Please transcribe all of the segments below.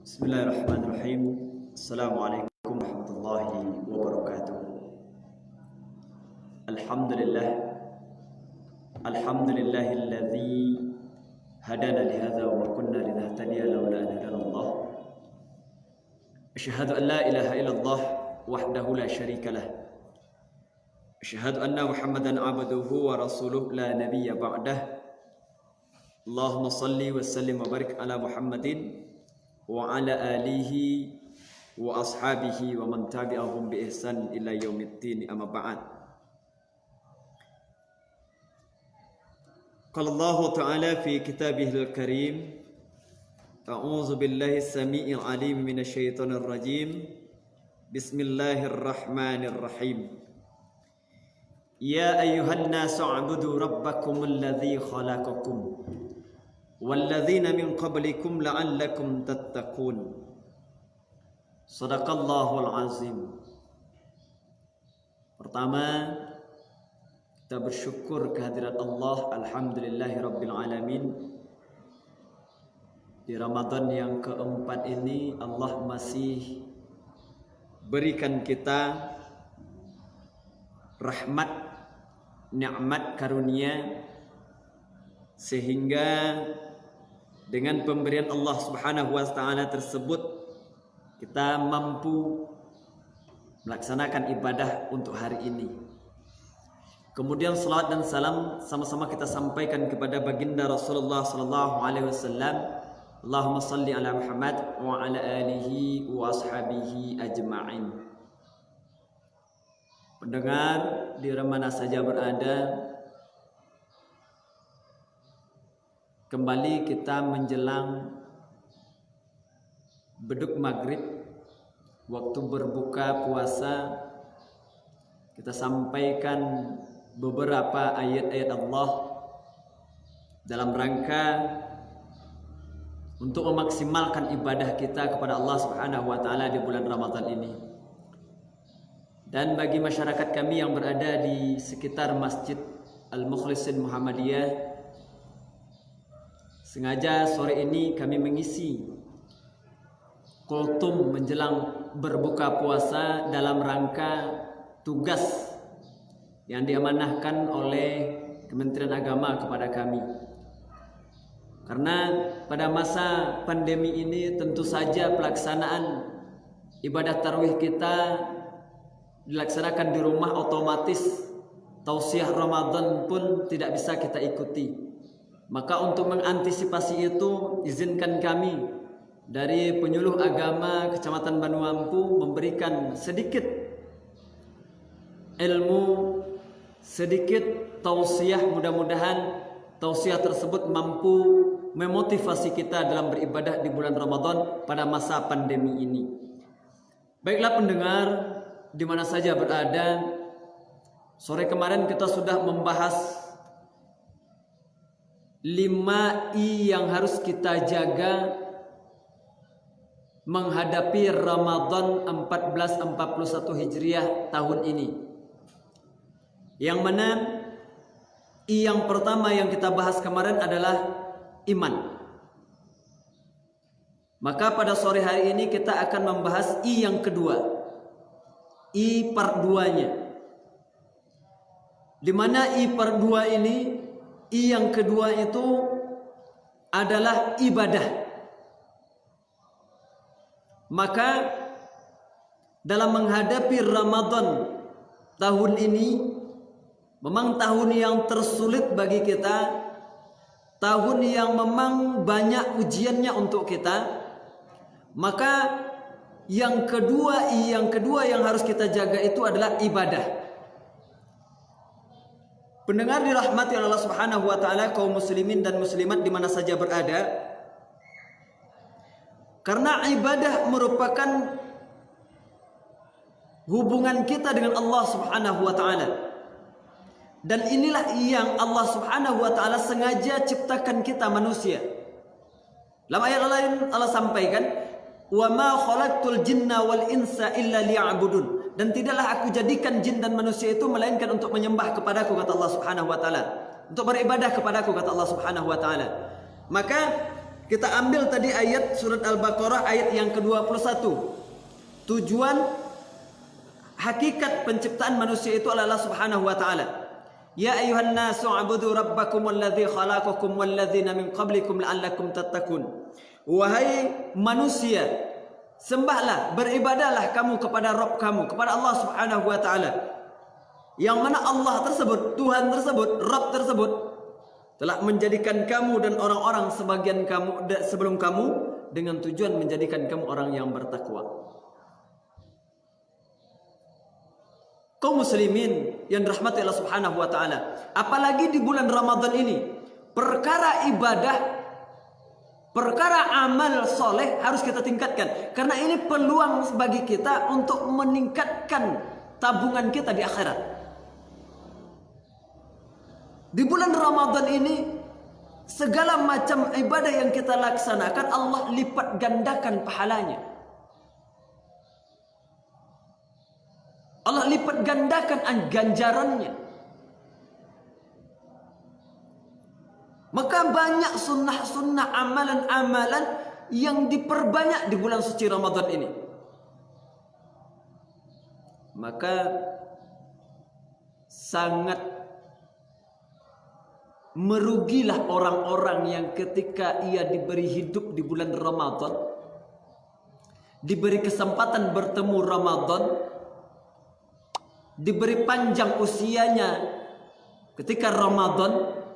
Bismillahirrahmanirrahim. Assalamualaikum warahmatullahi wabarakatuh. Alhamdulillah. Alhamdulillahilladzi hadana lihadza wa ma kunna linahtadiya laula an hadanallah. Asyhadu an la ilaha illallah wahdahu la syarika lah. Asyhadu anna Muhammadan abduhu wa rasuluh la nabiyya ba'dah. Allahumma salli wa sallim wa barik ala Muhammadin wa ala alihi wa ashabihi wa man tabi'ahum bi ihsan ila yaumiddin, amma ba'd. Qala Allah Ta'ala fi kitabihil karim, a'udzu billahi as-sami'il 'alim minasy syaithanir rajim. Bismillahirrahmanirrahim. Ya ayyuhan nasu u'budu rabbakumul ladzi khalaqakum walladzina min qablikum la'allakum tattaqun. Shadaqallahul azim. Pertama, kita bersyukur kehadirat Allah, alhamdulillahi rabbil alamin. Di Ramadan yang keempat ini Allah masih berikan kita rahmat, nikmat karunia, sehingga dengan pemberian Allah Subhanahu wa taala tersebut kita mampu melaksanakan ibadah untuk hari ini. Kemudian salawat dan salam sama-sama kita sampaikan kepada baginda Rasulullah sallallahu alaihi wasallam. Allahumma salli ala Muhammad wa ala alihi wa ashabihi ajma'in. Pendengar di mana saja berada, kembali kita menjelang beduk maghrib, waktu berbuka puasa. Kita sampaikan beberapa ayat-ayat Allah dalam rangka untuk memaksimalkan ibadah kita kepada Allah Subhanahu wa taala di bulan Ramadan ini. Dan bagi masyarakat kami yang berada di sekitar Masjid Al-Mukhlisin Muhammadiyah, sengaja sore ini kami mengisi kultum menjelang berbuka puasa dalam rangka tugas yang diamanahkan oleh Kementerian Agama kepada kami. Karena pada masa pandemi ini tentu saja pelaksanaan ibadah tarawih kita dilaksanakan di rumah, otomatis tausiah Ramadan pun tidak bisa kita ikuti. Maka untuk mengantisipasi itu, izinkan kami dari penyuluh agama Kecamatan Banuampu memberikan sedikit ilmu, sedikit tausiah. Mudah-mudahan tausiah tersebut mampu memotivasi kita dalam beribadah di bulan Ramadan pada masa pandemi ini. Baiklah pendengar, di mana saja berada, sore kemarin kita sudah membahas 5I yang harus kita jaga menghadapi Ramadan 1441 Hijriah tahun ini. Yang mana I yang pertama yang kita bahas kemarin adalah iman. Maka pada sore hari ini kita akan membahas I yang kedua, I part 2-nya. Di mana I part 2 ini, I yang kedua itu adalah ibadah. Maka dalam menghadapi Ramadan tahun ini, memang tahun yang tersulit bagi kita, tahun yang memang banyak ujiannya untuk kita. Maka yang kedua, I yang kedua yang harus kita jaga itu adalah ibadah. Pendengar dirahmati Allah Subhanahu wa taala, kaum muslimin dan muslimat di mana saja berada, karena ibadah merupakan hubungan kita dengan Allah Subhanahu wa taala. Dan inilah yang Allah Subhanahu wa taala sengaja ciptakan kita manusia. Dalam ayat lain Allah sampaikan, "Wa ma khalaqtul jinna wal insa illa liya'budun." Dan tidaklah aku jadikan jin dan manusia itu melainkan untuk menyembah kepadaku, kata Allah Subhanahu wa taala, untuk beribadah kepadaku, kata Allah Subhanahu wa taala. Maka Kita ambil tadi ayat surat Al-Baqarah ayat yang ke-21. Tujuan hakikat penciptaan manusia itu adalah Subhanahu wa taala. Ya ayuhan nasu abudu rabbakum alladzi khalaqakum walladzina min qablikum la'allakum tattaqun. Wahai manusia, sembahlah, beribadahlah kamu kepada Rabb kamu, kepada Allah Subhanahu wa taala. Yang mana Allah tersebut, Tuhan tersebut, Rabb tersebut telah menjadikan kamu dan orang-orang sebagian kamu sebelum kamu dengan tujuan menjadikan kamu orang yang bertakwa. Kaum muslimin yang dirahmati Allah Subhanahu wa taala, apalagi di bulan Ramadan ini, perkara ibadah, perkara amal soleh harus kita tingkatkan, karena ini peluang bagi kita untuk meningkatkan tabungan kita di akhirat. Di bulan Ramadan ini segala macam ibadah yang kita laksanakan Allah lipat gandakan pahalanya. Allah lipat gandakan ganjarannya. Maka banyak sunnah-sunnah, amalan-amalan yang diperbanyak di bulan suci Ramadan ini. Maka sangat merugilah orang-orang yang ketika ia diberi hidup di bulan Ramadan, diberi kesempatan bertemu Ramadan, diberi panjang usianya ketika Ramadan,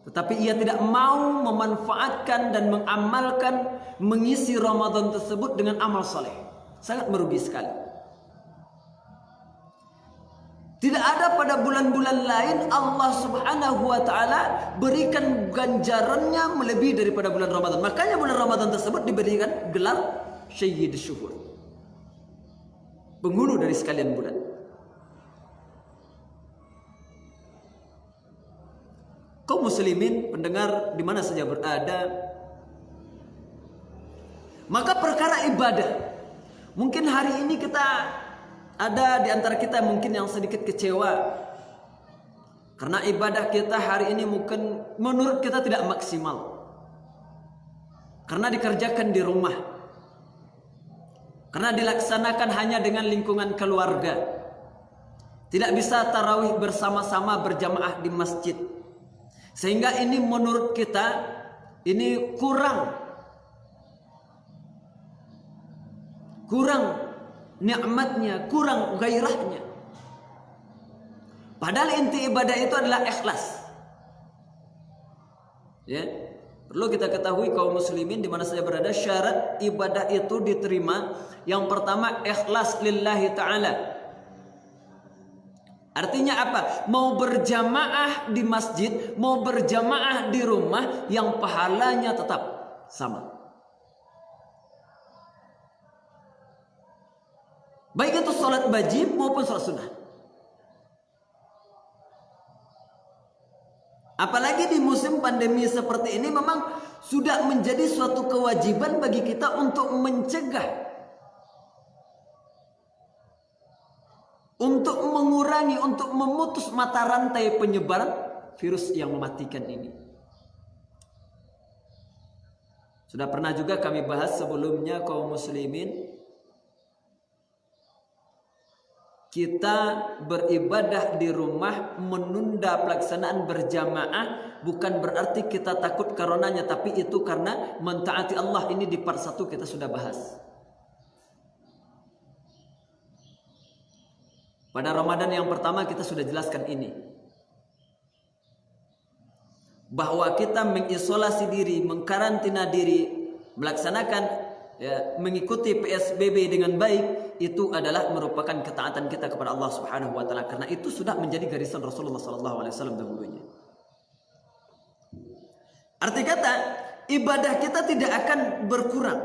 tetapi ia tidak mau memanfaatkan dan mengamalkan, mengisi Ramadan tersebut dengan amal soleh. Sangat merugi sekali. Tidak ada pada bulan-bulan lain Allah Subhanahu wa taala berikan ganjarannya melebihi daripada bulan Ramadan. Makanya bulan Ramadan tersebut diberikan gelar Sayyid Syuhur, penghulu dari sekalian bulan. Kaum muslimin pendengar di mana saja berada, maka perkara ibadah, mungkin hari ini kita ada di antara kita mungkin yang sedikit kecewa karena ibadah kita hari ini mungkin menurut kita tidak maksimal, karena dikerjakan di rumah, karena dilaksanakan hanya dengan lingkungan keluarga, tidak bisa tarawih bersama-sama berjamaah di masjid. Sehingga ini menurut kita ini kurang nikmatnya, kurang gairahnya. Padahal inti ibadah itu adalah ikhlas. Ya, perlu kita ketahui kaum muslimin di mana saja berada, syarat ibadah itu diterima yang pertama ikhlas lillahi ta'ala. Artinya apa? Mau berjamaah di masjid, mau berjamaah di rumah, yang pahalanya tetap sama. Baik itu sholat wajib maupun sholat sunnah. Apalagi di musim pandemi seperti ini, memang sudah menjadi suatu kewajiban bagi kita untuk mencegah, untuk mengurangi, untuk memutus mata rantai penyebaran virus yang mematikan ini. Sudah pernah juga kami bahas sebelumnya kaum muslimin, kita beribadah di rumah, menunda pelaksanaan berjamaah bukan berarti kita takut karenanya, tapi itu karena mentaati Allah. Ini di part 1 kita sudah bahas. Pada Ramadan yang pertama kita sudah jelaskan ini, bahwa kita mengisolasi diri, mengkarantina diri, melaksanakan mengikuti PSBB dengan baik, itu adalah merupakan ketaatan kita kepada Allah Subhanahu wa taala, karena itu sudah menjadi garisan Rasulullah sallallahu alaihi wasallam dahulunya. Arti kata, ibadah kita tidak akan berkurang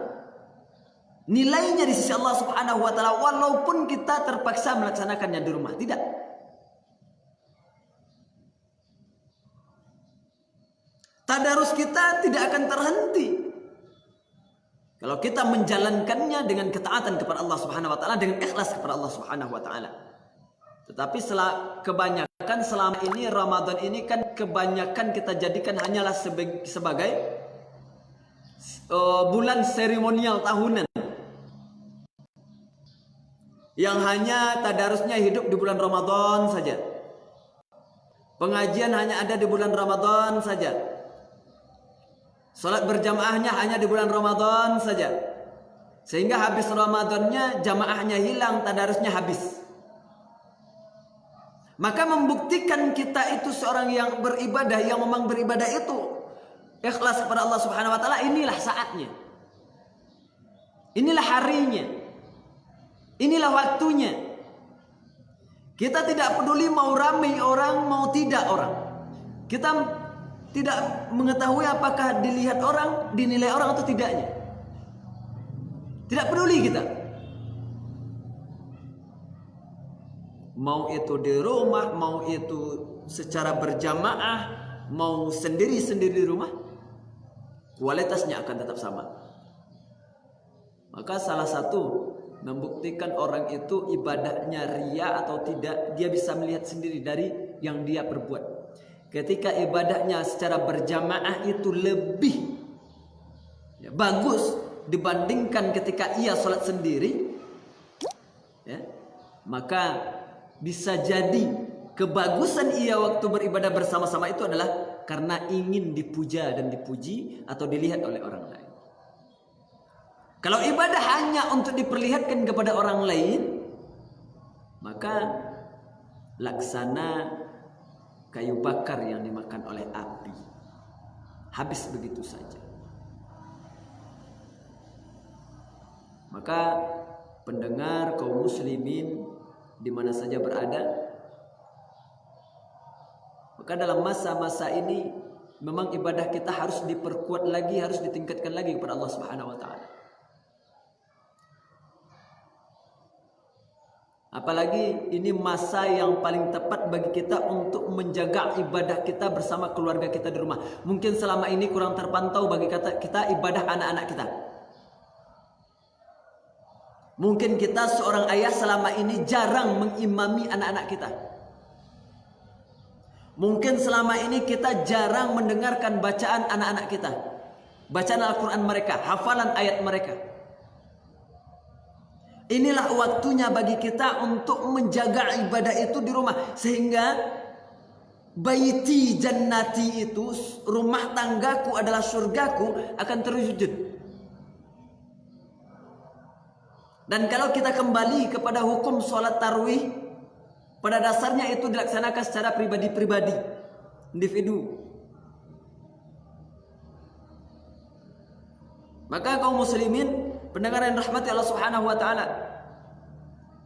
nilainya di sisi Allah Subhanahu wa taala walaupun kita terpaksa melaksanakannya di rumah. Tidak. Tadarus kita tidak akan terhenti kalau kita menjalankannya dengan ketaatan kepada Allah Subhanahu wa taala, dengan ikhlas kepada Allah Subhanahu wa taala. Tetapi kebanyakan selama ini Ramadan ini kan kebanyakan kita jadikan hanyalah sebagai bulan seremonial tahunan yang hanya tadarusnya hidup di bulan Ramadan saja. Pengajian hanya ada di bulan Ramadan saja. Salat berjamaahnya hanya di bulan Ramadan saja. Sehingga habis Ramadannya jamaahnya hilang, tadarusnya habis. Maka membuktikan kita itu seorang yang beribadah, yang memang beribadah itu ikhlas kepada Allah Subhanahu wa taala, inilah saatnya. Inilah harinya. Inilah waktunya. Kita tidak peduli mau ramai orang, mau tidak orang. Kita tidak mengetahui apakah dilihat orang, dinilai orang atau tidaknya. Tidak peduli kita. Mau itu di rumah, mau itu secara berjamaah, mau sendiri-sendiri di rumah, kualitasnya akan tetap sama. Maka salah satu membuktikan orang itu ibadahnya ria atau tidak, dia bisa melihat sendiri dari yang dia perbuat. Ketika ibadahnya secara berjamaah itu lebih bagus dibandingkan ketika ia sholat sendiri, maka bisa jadi kebagusan ia waktu beribadah bersama-sama itu adalah karena ingin dipuja dan dipuji atau dilihat oleh orang lain. Kalau ibadah hanya untuk diperlihatkan kepada orang lain, maka laksana kayu bakar yang dimakan oleh api, habis begitu saja. Maka pendengar kaum muslimin di mana saja berada, maka dalam masa-masa ini memang ibadah kita harus diperkuat lagi, harus ditingkatkan lagi kepada Allah Subhanahu wa taala. Apalagi ini masa yang paling tepat bagi kita untuk menjaga ibadah kita bersama keluarga kita di rumah. Mungkin selama ini kurang terpantau bagi kita ibadah anak-anak kita. Mungkin kita seorang ayah selama ini jarang mengimami anak-anak kita. Mungkin selama ini kita jarang mendengarkan bacaan anak-anak kita. Bacaan Al-Quran mereka, hafalan ayat mereka. Inilah waktunya bagi kita untuk menjaga ibadah itu di rumah. Sehingga baiti jannati itu, rumah tanggaku adalah surgaku, akan terwujud. Dan kalau kita kembali kepada hukum sholat tarawih, pada dasarnya itu dilaksanakan secara pribadi-pribadi, individu. Maka kaum muslimin, pendengar yang rahmati Allah Subhanahu wa taala,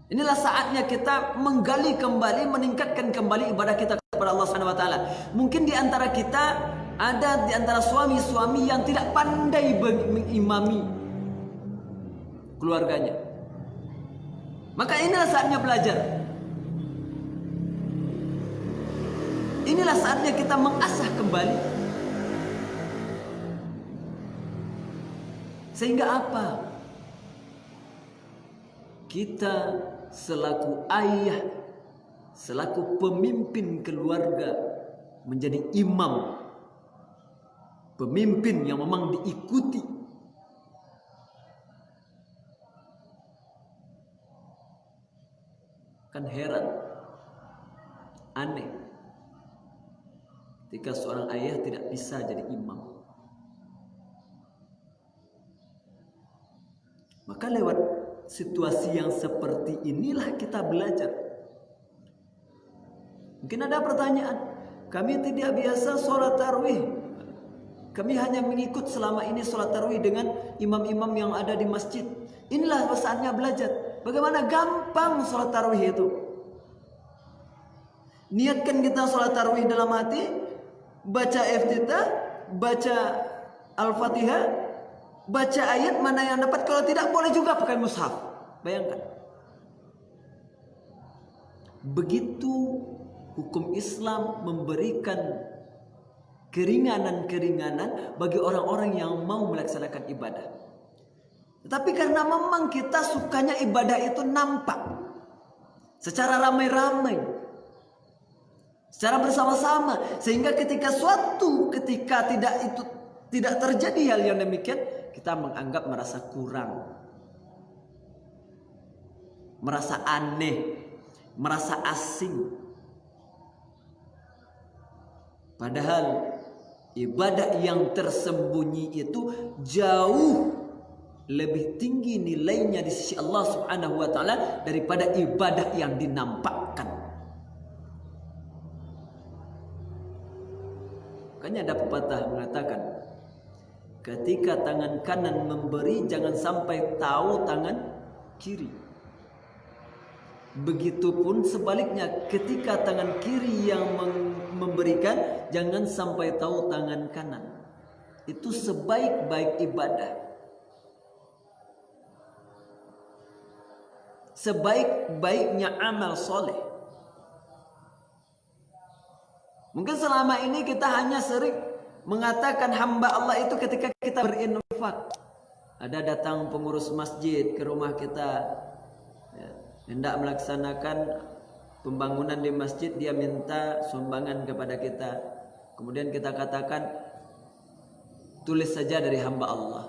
inilah saatnya kita menggali kembali, meningkatkan kembali ibadah kita kepada Allah Subhanahu wa taala. Mungkin di antara kita ada di antara suami-suami yang tidak pandai mengimami keluarganya. Maka inilah saatnya belajar. Inilah saatnya kita mengasah kembali. Sehingga apa? Kita selaku ayah, selaku pemimpin keluarga, menjadi imam, pemimpin yang memang diikuti. Kan heran, aneh ketika seorang ayah tidak bisa jadi imam. Maka lewat situasi yang seperti inilah kita belajar. Mungkin ada pertanyaan, kami tidak biasa sholat tarawih, kami hanya mengikut selama ini sholat tarawih dengan imam-imam yang ada di masjid. Inilah saatnya belajar bagaimana gampang sholat tarawih itu. Niatkan kita sholat tarawih dalam hati, baca iftitah, baca Al-Fatihah, baca ayat mana yang dapat. Kalau tidak, boleh juga pakai mushaf. Bayangkan. Begitu hukum Islam memberikan keringanan-keringanan bagi orang-orang yang mau melaksanakan ibadah. Tetapi karena memang kita sukanya ibadah itu nampak, secara ramai-ramai, secara bersama-sama, sehingga ketika tidak terjadi hal yang demikian, kita menganggap merasa kurang, merasa aneh, merasa asing. Padahal ibadah yang tersembunyi itu jauh lebih tinggi nilainya di sisi Allah Subhanahu wa taala daripada ibadah yang dinampakkan. Makanya ada pepatah mengatakan, ketika tangan kanan memberi, jangan sampai tahu tangan kiri. Begitupun sebaliknya, ketika tangan kiri yang memberikan, jangan sampai tahu tangan kanan. Itu sebaik-baik ibadah, sebaik-baiknya amal soleh. Mungkin selama ini kita hanya sering mengatakan hamba Allah itu ketika kita berinfak. Ada datang pengurus masjid ke rumah kita, ya, hendak melaksanakan pembangunan di masjid, dia minta sumbangan kepada kita. Kemudian kita katakan, tulis saja dari hamba Allah.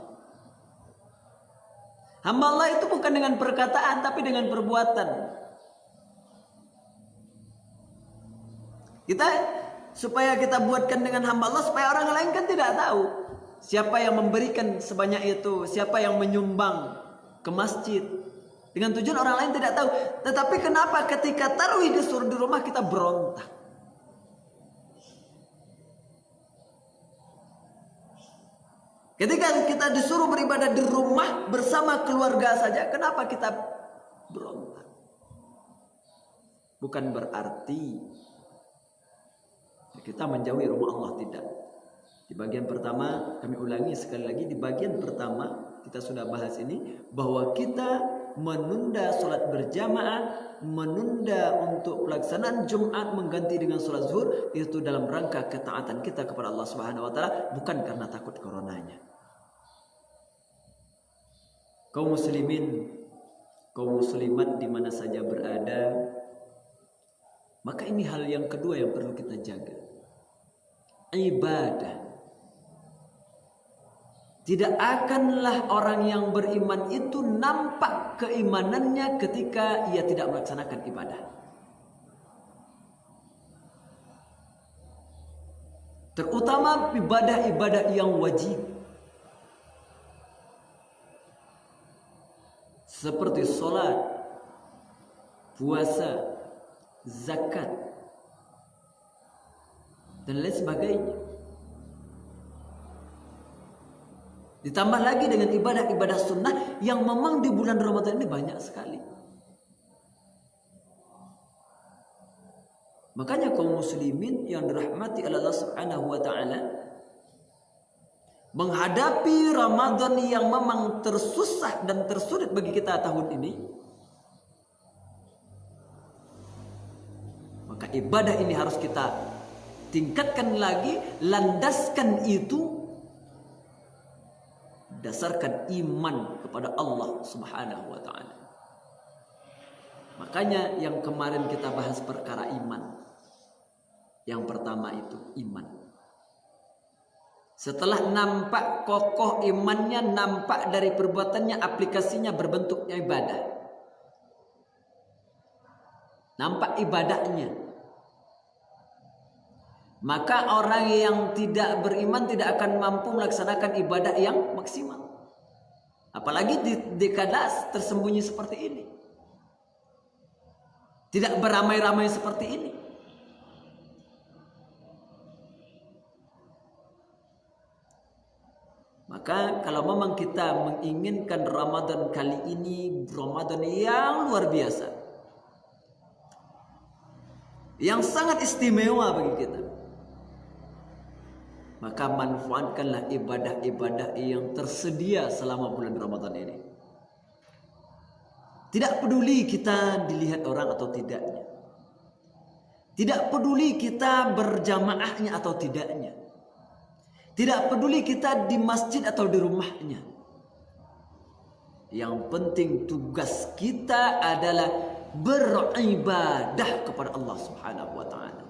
Hamba Allah itu bukan dengan perkataan, tapi dengan perbuatan. Supaya kita buatkan dengan hamba Allah, supaya orang lain kan tidak tahu siapa yang memberikan sebanyak itu, siapa yang menyumbang ke masjid. Dengan tujuan orang lain tidak tahu. Tetapi kenapa ketika tarawih disuruh di rumah kita berontak? Ketika kita disuruh beribadah di rumah bersama keluarga saja, kenapa kita berontak? Bukan berarti kita menjauhi rumah Allah, tidak. Di bagian pertama, kami ulangi sekali lagi, di bagian pertama kita sudah bahas ini, bahwa kita menunda sholat berjamaah, menunda untuk pelaksanaan Jumat mengganti dengan sholat zuhur, itu dalam rangka ketaatan kita kepada Allah Subhanahu wa taala, bukan karena takut coronanya. Kaum muslimin, kaum muslimat di mana saja berada, maka ini hal yang kedua yang perlu kita jaga. Ibadah. Tidak akanlah orang yang beriman itu nampak keimanannya ketika ia tidak melaksanakan ibadah. Terutama ibadah-ibadah yang wajib, seperti sholat, puasa, zakat, dan lain sebagainya. Ditambah lagi dengan ibadah-ibadah sunnah yang memang di bulan Ramadan ini banyak sekali. Makanya kaum muslimin yang dirahmati oleh Allah Subhanahu wa taala, menghadapi Ramadan yang memang tersusah dan tersulit bagi kita tahun ini, maka ibadah ini harus kita tingkatkan lagi, landaskan itu dasarkan iman kepada Allah Subhanahu wa taala. Makanya yang kemarin kita bahas perkara iman. Yang pertama itu iman. Setelah nampak kokoh imannya, nampak dari perbuatannya, aplikasinya berbentuk ibadah. Nampak ibadahnya. Maka orang yang tidak beriman tidak akan mampu melaksanakan ibadah yang maksimal. Apalagi di dekada tersembunyi seperti ini. Tidak beramai-ramai seperti ini. Maka kalau memang kita menginginkan Ramadan kali ini Ramadan yang luar biasa, yang sangat istimewa bagi kita, maka manfaatkanlah ibadah-ibadah yang tersedia selama bulan Ramadan ini. Tidak peduli kita dilihat orang atau tidaknya. Tidak peduli kita berjamaahnya atau tidaknya. Tidak peduli kita di masjid atau di rumahnya. Yang penting tugas kita adalah beribadah kepada Allah Subhanahu wa taala.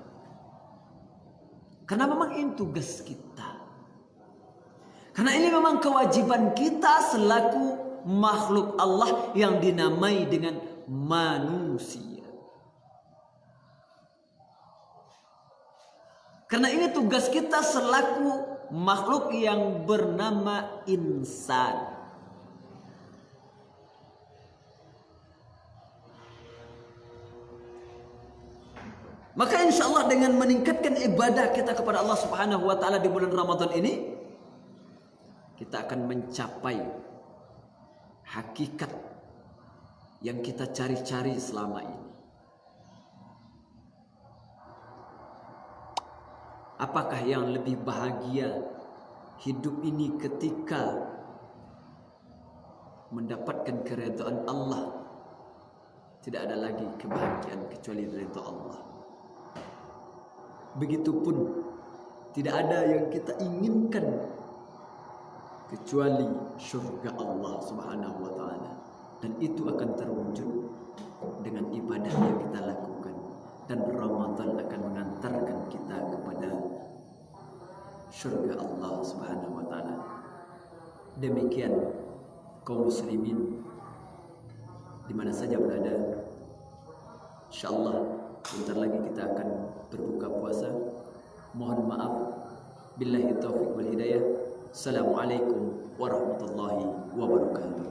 Karena memang ini tugas kita. Karena ini memang kewajiban kita selaku makhluk Allah yang dinamai dengan manusia. Karena ini tugas kita selaku makhluk yang bernama insan. Maka insya Allah dengan meningkatkan ibadah kita kepada Allah Subhanahu wa Ta'ala di bulan Ramadan ini, kita akan mencapai hakikat yang kita cari-cari selama ini. Apakah yang lebih bahagia hidup ini ketika mendapatkan keridhaan Allah? Tidak ada lagi kebahagiaan kecuali ridha Allah. Begitupun tidak ada yang kita inginkan kecuali surga Allah Subhanahu wa Ta'ala, dan itu akan terwujud dengan ibadah yang kita lakukan, dan Ramadan akan mengantarkan kita kepada surga Allah Subhanahu wa Ta'ala. Demikian kaum muslimin di mana saja berada, insyaallah sebentar lagi kita akan berbuka puasa. Mohon maaf, billahi taufiq wal hidayah. Assalamualaikum warahmatullahi wabarakatuh.